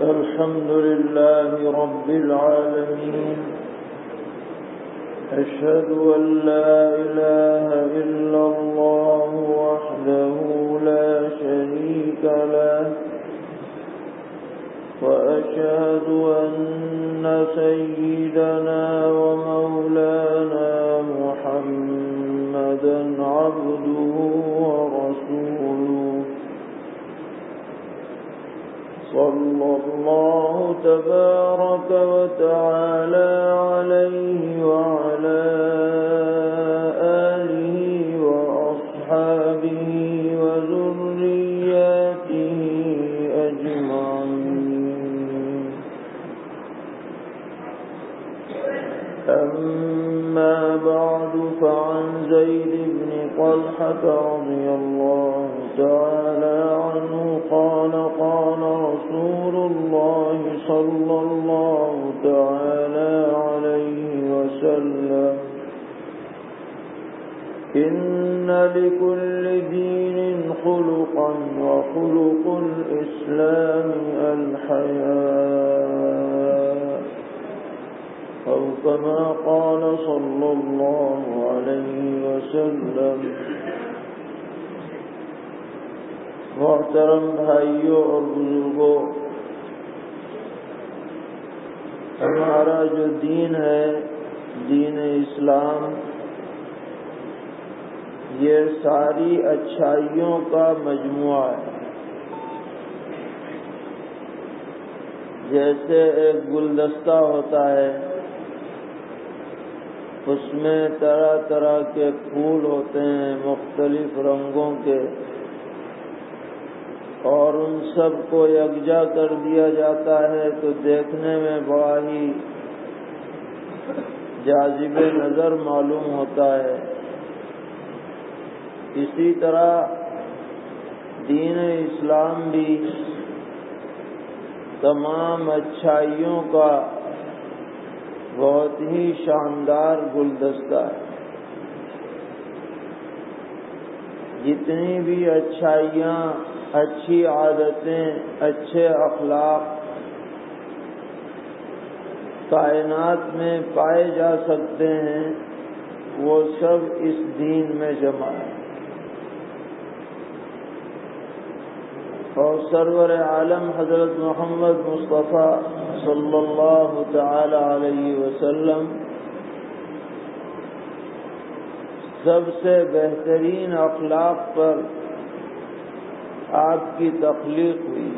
الحمد لله رب العالمين. أشهد أن لا إله إلا الله وحده لا شريك له، وأشهد أن سيدنا ومولانا محمدا عبده ورسوله، صلى الله تبارك وتعالى عليه وعلى آله وأصحابه وذرياته أجمعين. أما بعد، فعن زيد بن طلحة رضي الله تعالى عنه قال قال رسول الله صلى الله تعالى عليه وسلم: إن لكل دين خلقا، وخلق الإسلام الحياء، أو كما قال صلى الله عليه وسلم. محترم بھائیوں اور بزرگوں، ہمارا جو دین ہے، دین اسلام، یہ ساری اچھائیوں کا مجموعہ ہے. جیسے ایک گلدستہ ہوتا ہے، اس میں طرح طرح کے پھول ہوتے ہیں مختلف رنگوں کے، اور ان سب کو یکجا کر دیا جاتا ہے تو دیکھنے میں بڑا ہی جاذب نظر معلوم ہوتا ہے. اسی طرح دین اسلام بھی تمام اچھائیوں کا بہت ہی شاندار گلدستہ ہے. جتنی بھی اچھائیاں، اچھی عادتیں، اچھے اخلاق کائنات میں پائے جا سکتے ہیں، وہ سب اس دین میں جمع ہے. اور سرور عالم حضرت محمد مصطفیٰ صلی اللہ تعالی علیہ وسلم سب سے بہترین اخلاق پر آپ کی تخلیق ہوئی.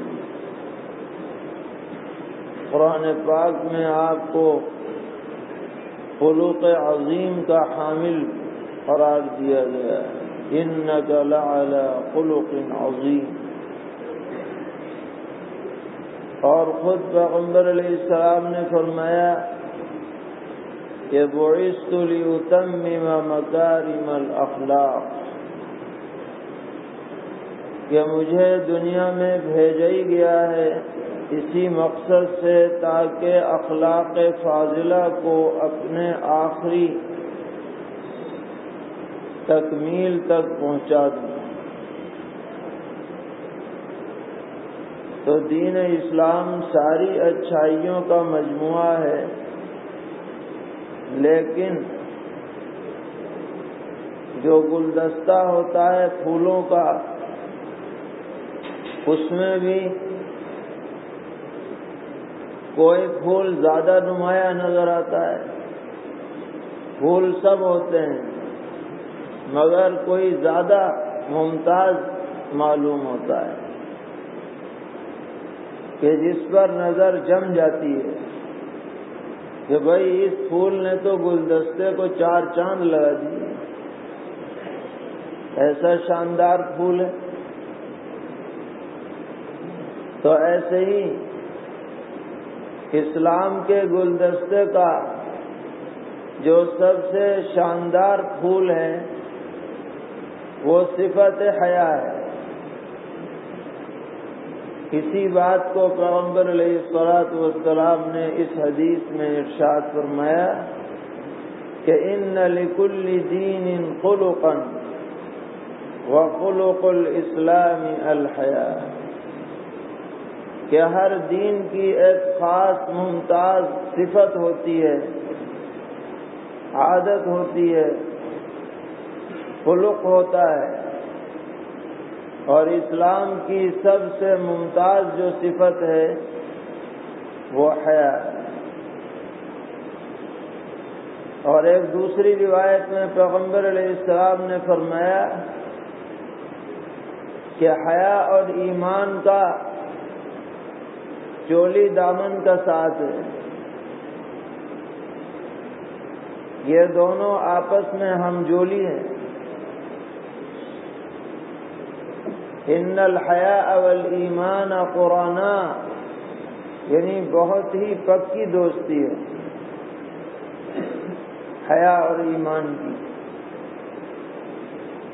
قرآن پاک میں آپ کو خلق عظیم کا حامل قرار دیا گیا ہے. انک لعلی خلق عظیم. اور خود پیغمبر علیہ السلام نے فرمایا کہ بعثت لأتمم مکارم الاخلاق، کہ مجھے دنیا میں بھیجا ہی گیا ہے اسی مقصد سے تاکہ اخلاق فاضلہ کو اپنے آخری تکمیل تک پہنچا دوں. تو دین اسلام ساری اچھائیوں کا مجموعہ ہے، لیکن جو گلدستہ ہوتا ہے پھولوں کا، اس میں بھی کوئی پھول زیادہ نمایاں نظر آتا ہے. پھول سب ہوتے ہیں مگر کوئی زیادہ ممتاز معلوم ہوتا ہے کہ جس پر نظر جم جاتی ہے کہ بھائی اس پھول نے تو گلدستے کو 4 چاند لگا دیے، ایسا شاندار پھول ہے. تو ایسے ہی اسلام کے گلدستے کا جو سب سے شاندار پھول ہے وہ صفت حیا ہے. اسی بات کو پیغمبر علیہ الصلوۃ والسلام نے اس حدیث میں ارشاد فرمایا کہ ان لکل دین خلقا وخلق الاسلام الحیاء، کہ ہر دین کی ایک خاص ممتاز صفت ہوتی ہے، عادت ہوتی ہے، خلق ہوتا ہے، اور اسلام کی سب سے ممتاز جو صفت ہے وہ حیا ہے۔ اور ایک دوسری روایت میں پیغمبر علیہ السلام نے فرمایا کہ حیا اور ایمان کا چولی دامن کا ساتھ ہے، یہ دونوں آپس میں ہم جولی ہیں۔ ان الحیاء والایمان قرانا، یعنی بہت ہی پکی دوستی ہے حیا اور ایمان کی۔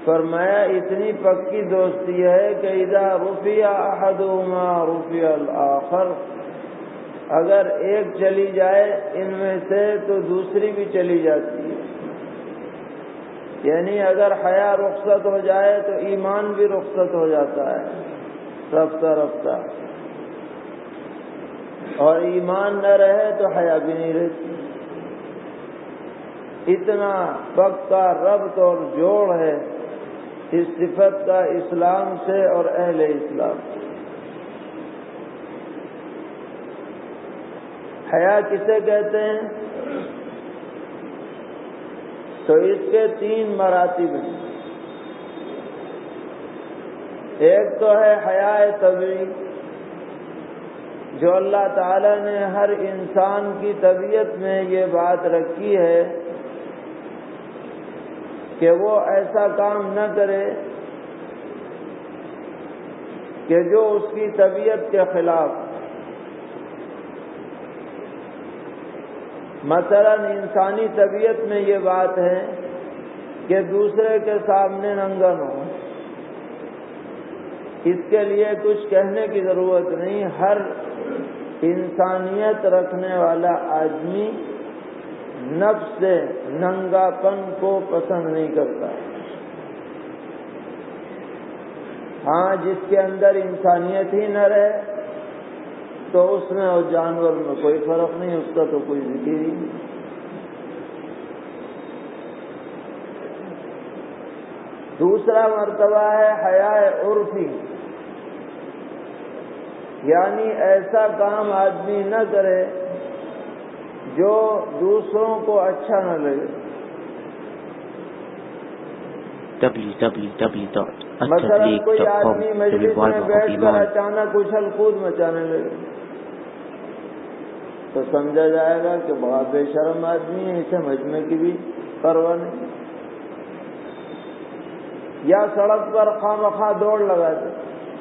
فرمایا اتنی پکی دوستی ہے کہ اذا رفع احدهما رفع الاخر، اگر ایک چلی جائے ان میں سے تو دوسری بھی چلی جاتی ہے، یعنی اگر حیا رخصت ہو جائے تو ایمان بھی رخصت ہو جاتا ہے رفتہ رفتہ، اور ایمان نہ رہے تو حیا بھی نہیں رہتی۔ اتنا پکا ربط اور جوڑ ہے اس صفت کا اسلام سے اور اہل اسلام۔ حیا کسے کہتے ہیں؟ تو اس کے 3 مراتب ہیں۔ ایک تو ہے حیا طبعی، جو اللہ تعالی نے ہر انسان کی طبیعت میں یہ بات رکھی ہے کہ وہ ایسا کام نہ کرے کہ جو اس کی طبیعت کے خلاف۔ مثلا انسانی طبیعت میں یہ بات ہے کہ دوسرے کے سامنے ننگا نہ ہو، اس کے لیے کچھ کہنے کی ضرورت نہیں، ہر انسانیت رکھنے والا آدمی نفس سے ننگا پن کو پسند نہیں کرتا۔ ہاں جس کے اندر انسانیت ہی نہ رہے تو اس میں اور جانور میں کوئی فرق نہیں، اس کا تو کوئی ذکر ہی نہیں۔ دوسرا مرتبہ ہے حیا عرفی، یعنی ایسا کام آدمی نہ کرے جو دوسروں کو اچھا نہ لگے۔ مثلا کوئی آدمی مجلس میں بیٹھ کر اچانک اچھل کود مچانے لگے تو سمجھا جائے گا کہ بڑا بے شرم آدمی ہے، اسے مجمع کی بھی پرواہ نہیں۔ یا سڑک پر خواہ مخواہ دوڑ لگا دے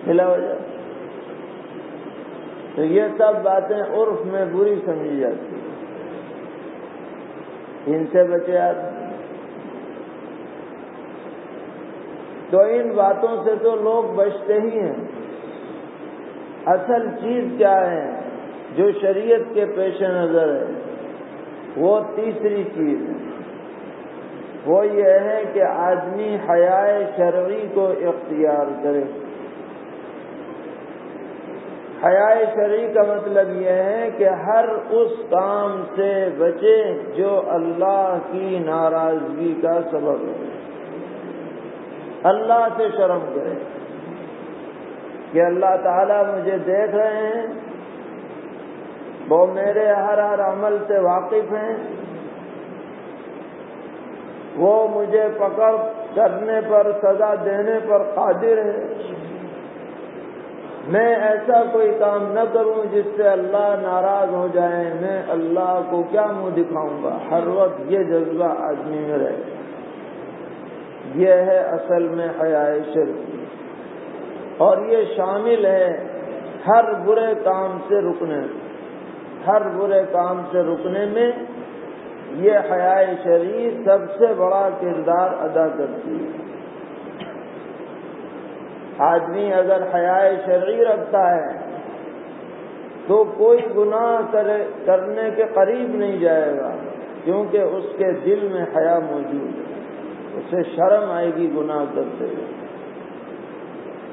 بلا وجہ، تو یہ سب باتیں عرف میں بری سمجھی جاتی ہیں، ان سے بچے آدمی۔ تو ان باتوں سے تو لوگ بچتے ہی ہیں۔ اصل چیز کیا ہے جو شریعت کے پیش نظر ہے؟ وہ تیسری چیز ہے، وہ یہ ہے کہ آدمی حیا شرعی کو اختیار کرے۔ حیا شرعی کا مطلب یہ ہے کہ ہر اس کام سے بچے جو اللہ کی ناراضگی کا سبب ہے، اللہ سے شرم کرے کہ اللہ تعالیٰ مجھے دیکھ رہے ہیں، وہ میرے ہر عمل سے واقف ہیں، وہ مجھے پکڑ کرنے پر سزا دینے پر قادر ہے، میں ایسا کوئی کام نہ کروں جس سے اللہ ناراض ہو جائے، میں اللہ کو کیا منہ دکھاؤں گا، ہر وقت یہ جذبہ آدمی میں رہے۔ یہ ہے اصل میں حیا شرعی، اور یہ شامل ہے ہر برے کام سے رکنے، ہر برے کام سے رکنے میں یہ حیا شرعی سب سے بڑا کردار ادا کرتی ہے۔ آدمی اگر حیا شرعی رکھتا ہے تو کوئی گناہ کرنے کے قریب نہیں جائے گا، کیونکہ اس کے دل میں حیا موجود ہے، اسے شرم آئے گی گناہ کرتے ہوئے۔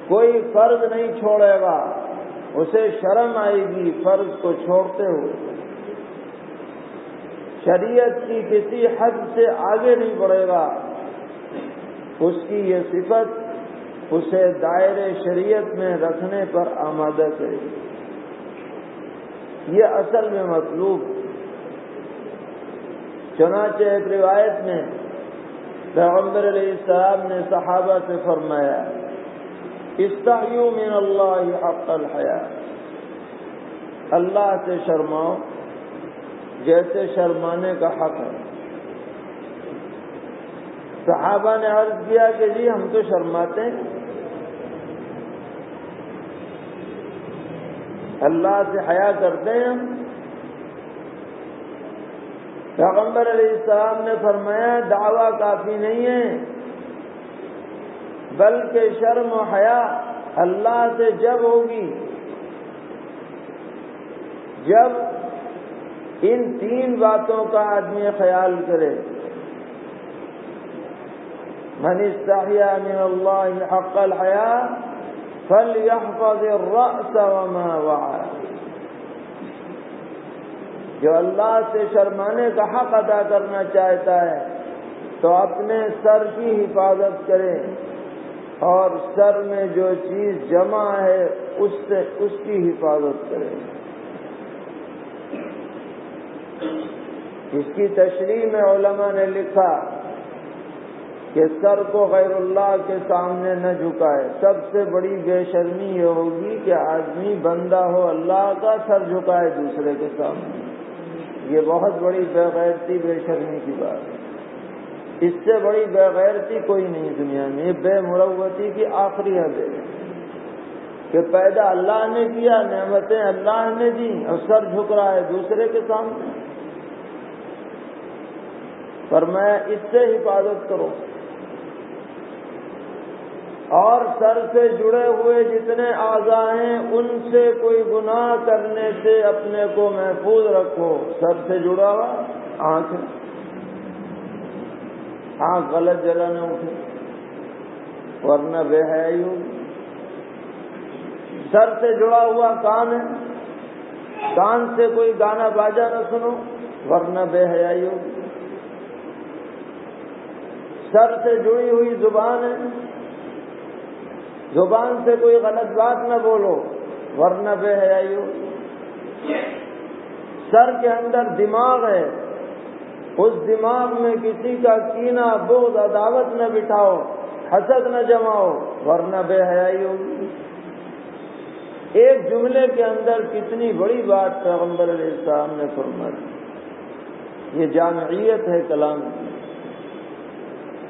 کوئی فرض نہیں چھوڑے گا اسے شرم آئے گی فرض کو چھوڑتے ہوئے، شریعت کی کسی حد سے آگے نہیں بڑھے گا، اس کی یہ صفت اسے دائرے شریعت میں رکھنے پر آمادہ کرے گی۔ یہ اصل میں مطلوب۔ چنانچہ ایک روایت میں پیغمبر علیہ السلام نے صحابہ سے فرمایا، استحیوا من اللہ حق الحیاء، اللہ سے شرماؤ جیسے شرمانے کا حق ہے۔ صحابہ نے عرض کیا کہ جی ہم تو شرماتے ہیں، اللہ سے حیا کرتے ہیں ہم۔ پیغمبر علیہ السلام نے فرمایا دعویٰ کافی نہیں ہے، بلکہ شرم و حیا اللہ سے جب ہوگی جب ان تین باتوں کا آدمی خیال کرے، من استحیا من اللہ حق الحیاء فلیحفظ الرأس وما وعى، جو اللہ سے شرمانے کا حق ادا کرنا چاہتا ہے تو اپنے سر کی حفاظت کرے، اور سر میں جو چیز جمع ہے اس کی حفاظت کرے۔ اس کی تشریح میں علماء نے لکھا کہ سر کو غیر اللہ کے سامنے نہ جھکائے۔ سب سے بڑی بے شرمی یہ ہوگی کہ آدمی بندہ ہو اللہ کا، سر جھکائے دوسرے کے سامنے۔ یہ بہت بڑی بے غیرتی بے شرمی کی بات ہے۔ اس سے بڑی بے غیرتی کوئی نہیں دنیا میں۔ یہ بے مروتی کی آخری حد ہے کہ پیدا اللہ نے کیا، نعمتیں اللہ نے دی، اور سر جھک رہا ہے دوسرے کے سامنے۔ فرمایا اس سے حفاظت کرو، اور سر سے جڑے ہوئے جتنے اعضاء ہیں ان سے کوئی گناہ کرنے سے اپنے کو محفوظ رکھو۔ سر سے جڑا ہوا آنکھ غلط جگہ نہ اٹھے ورنہ بے حیائی ہوگی۔ سر سے جڑا ہوا کان ہے، کان سے کوئی گانا باجا نہ سنو ورنہ بے حیائی ہوگی۔ سر سے جڑی ہوئی زبان ہے، زبان سے کوئی غلط بات نہ بولو ورنہ بے حیائی ہوگی۔ سر کے اندر دماغ ہے، اس دماغ میں کسی کا کینہ بغض عداوت نہ بٹھاؤ، حسد نہ جماؤ ورنہ بے حیائی ہوگی۔ ایک جملے کے اندر کتنی بڑی بات پیغمبر علیہ السلام نے فرمائی۔ یہ جامعیت ہے کلام کی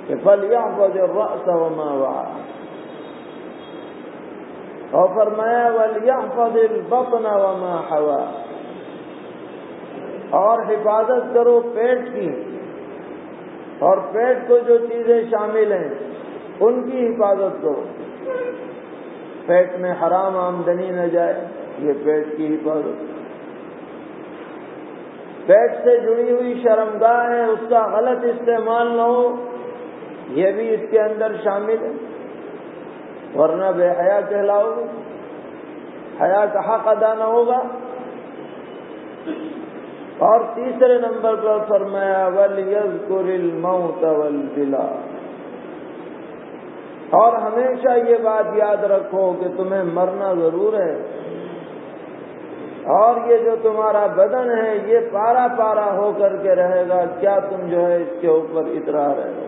کہ فَلْيَحْفَظِ الرَّأْسَ وَمَا وَعَى، اور فرمایا وَلْيَحْفَظِ الْبَطْنَ وَمَا حَوَى، اور حفاظت کرو پیٹ کی، اور پیٹ کو جو چیزیں شامل ہیں ان کی حفاظت کرو۔ پیٹ میں حرام آمدنی نہ جائے، یہ پیٹ کی حفاظت۔ پیٹ سے جڑی ہوئی شرمگاہ ہے، اس کا غلط استعمال نہ ہو، یہ بھی اس کے اندر شامل ہے، ورنہ بے حیا کہلاؤ گے، حیا کا حق ادا نہ ہوگا۔ اور تیسرے نمبر پر فرمایا وَلْيَذْكُرِ الْمَوْتَ وَالْبِلَى، اور ہمیشہ یہ بات یاد رکھو کہ تمہیں مرنا ضرور ہے، اور یہ جو تمہارا بدن ہے یہ پارا پارا ہو کر کے رہے گا، کیا تم جو ہے اس کے اوپر اترا رہے ہو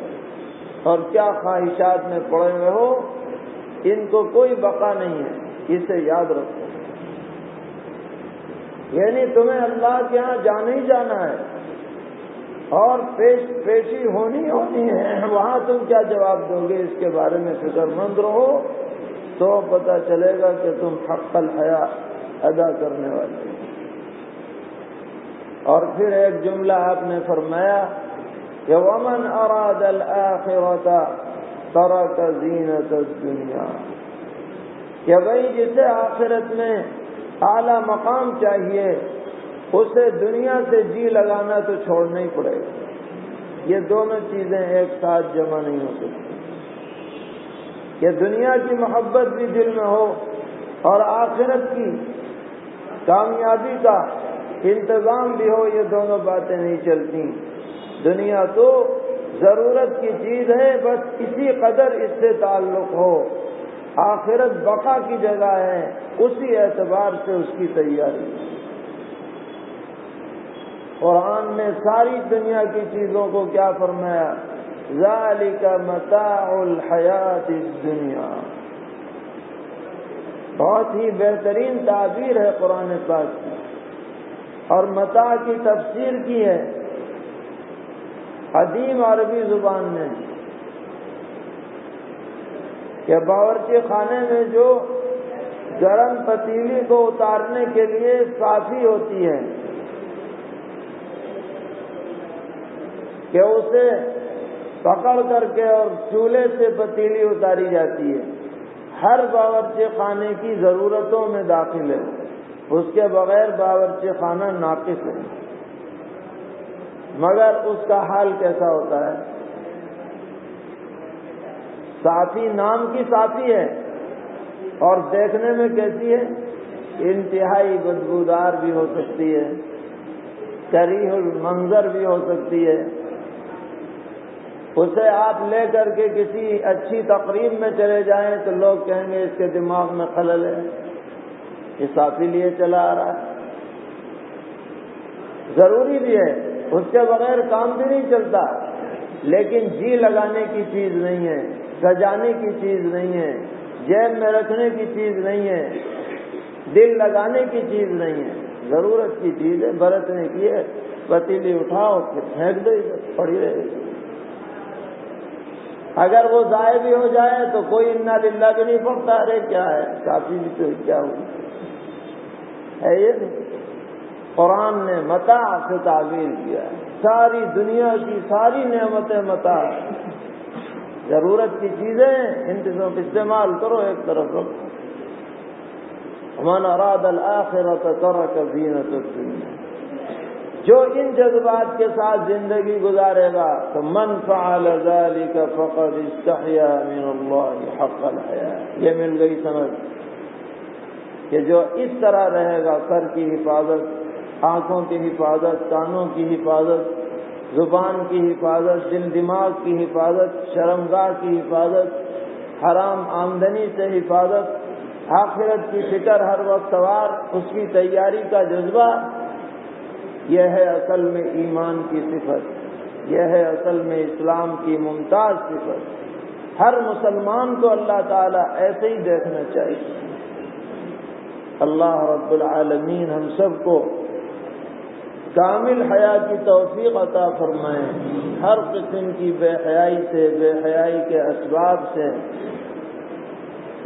اور کیا خواہشات میں پڑے ہوئے ہو، ان کو کوئی بقا نہیں ہے، اسے یاد رکھو۔ یعنی تمہیں اللہ کے ہاں جانا ہی جانا ہے، اور پیشی ہونی ہے، وہاں تم کیا جواب دو گے اس کے بارے میں فکر مند رہو، تو پتہ چلے گا کہ تم حق الحیا ادا کرنے والے۔ اور پھر ایک جملہ آپ نے فرمایا کہ وَمَنْ أَرَادَ الْآخِرَةَ تَرَكَ زِينَةَ الدُّنْيَا، کہ بھئی جسے آخرت میں اعلیٰ مقام چاہیے اسے دنیا سے جی لگانا تو چھوڑنا ہی پڑے گا۔ یہ دونوں چیزیں ایک ساتھ جمع نہیں ہو سکتی، کہ دنیا کی محبت بھی دل میں ہو اور آخرت کی کامیابی کا انتظام بھی ہو، یہ دونوں باتیں نہیں چلتی۔ دنیا تو ضرورت کی چیز ہے، بس اسی قدر اس سے تعلق ہو۔ آخرت بقا کی جگہ ہے، اسی اعتبار سے اس کی تیاری۔ قرآن نے ساری دنیا کی چیزوں کو کیا فرمایا؟ ذالک متاع الحیات الدنیا۔ بہت ہی بہترین تعبیر ہے قرآن پاک کی، اور متاع کی تفسیر کی ہے قدیم عربی زبان میں کہ باورچی خانے میں جو گرم پتیلی کو اتارنے کے لیے صافی ہوتی ہے کہ اسے پکڑ کر کے اور چولہے سے پتیلی اتاری جاتی ہے، ہر باورچی خانے کی ضرورتوں میں داخل ہے، اس کے بغیر باورچی خانہ ناقص ہے۔ مگر اس کا حال کیسا ہوتا ہے؟ صافی نام کی صافی ہے اور دیکھنے میں کیسی ہے؟ انتہائی بدبودار بھی ہو سکتی ہے، کریہ المنظر بھی ہو سکتی ہے۔ اسے آپ لے کر کے کسی اچھی تقریب میں چلے جائیں تو لوگ کہیں گے اس کے دماغ میں خلل ہے، یہ صافی لیے چلا آ رہا ہے۔ ضروری بھی ہے، اس کے بغیر کام بھی نہیں چلتا، لیکن جی لگانے کی چیز نہیں ہے، سجانے کی چیز نہیں ہے، جیب میں رکھنے کی چیز نہیں ہے، دل لگانے کی چیز نہیں ہے، ضرورت کی چیز ہے، برتنے کی ہے۔ پتیلی اٹھاؤ پھر پھینک دو، ادھر پڑی رہے گی۔ اگر وہ ضائع بھی ہو جائے تو کوئی انا للہ بھی نہیں پڑتا، ارے کیا ہے، کافی بھی تو کیا ہوئی ہے، یہ نہیں۔ قرآن نے متاع سے تعبیر کیا ہے، ساری دنیا کی ساری نعمتیں متاع، ضرورت کی چیزیں ان چیزوں کا استعمال کرو، ایک طرف رکھو۔ من اراد الآخرۃ ترک زینۃ الدنیا، جو ان جذبات کے ساتھ زندگی گزارے گا تو من فعل ذلک فقد استحیا من اللہ حق الحیاء، یہ مل گئی سمجھ کہ جو اس طرح رہے گا، سر کی حفاظت، آنکھوں کی حفاظت، کانوں کی حفاظت، زبان کی حفاظت، دل دماغ کی حفاظت، شرمگاہ کی حفاظت، حرام آمدنی سے حفاظت، آخرت کی فکر ہر وقت سوار، اس کی تیاری کا جذبہ، یہ ہے اصل میں ایمان کی صفت، یہ ہے اصل میں اسلام کی ممتاز صفت۔ ہر مسلمان کو اللہ تعالیٰ ایسے ہی دیکھنا چاہیے۔ اللہ رب العالمین ہم سب کو کامل حیا کی توفیق عطا فرمائے، ہر قسم کی بے حیائی سے، بے حیائی کے اسباب سے،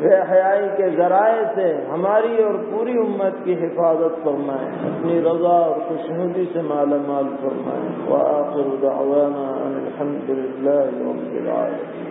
بے حیائی کے ذرائع سے ہماری اور پوری امت کی حفاظت فرمائے، اپنی رضا اور خوشنودی سے مالا مال فرمائے۔ وآخر دعوانا ان الحمد للہ رب العالمین۔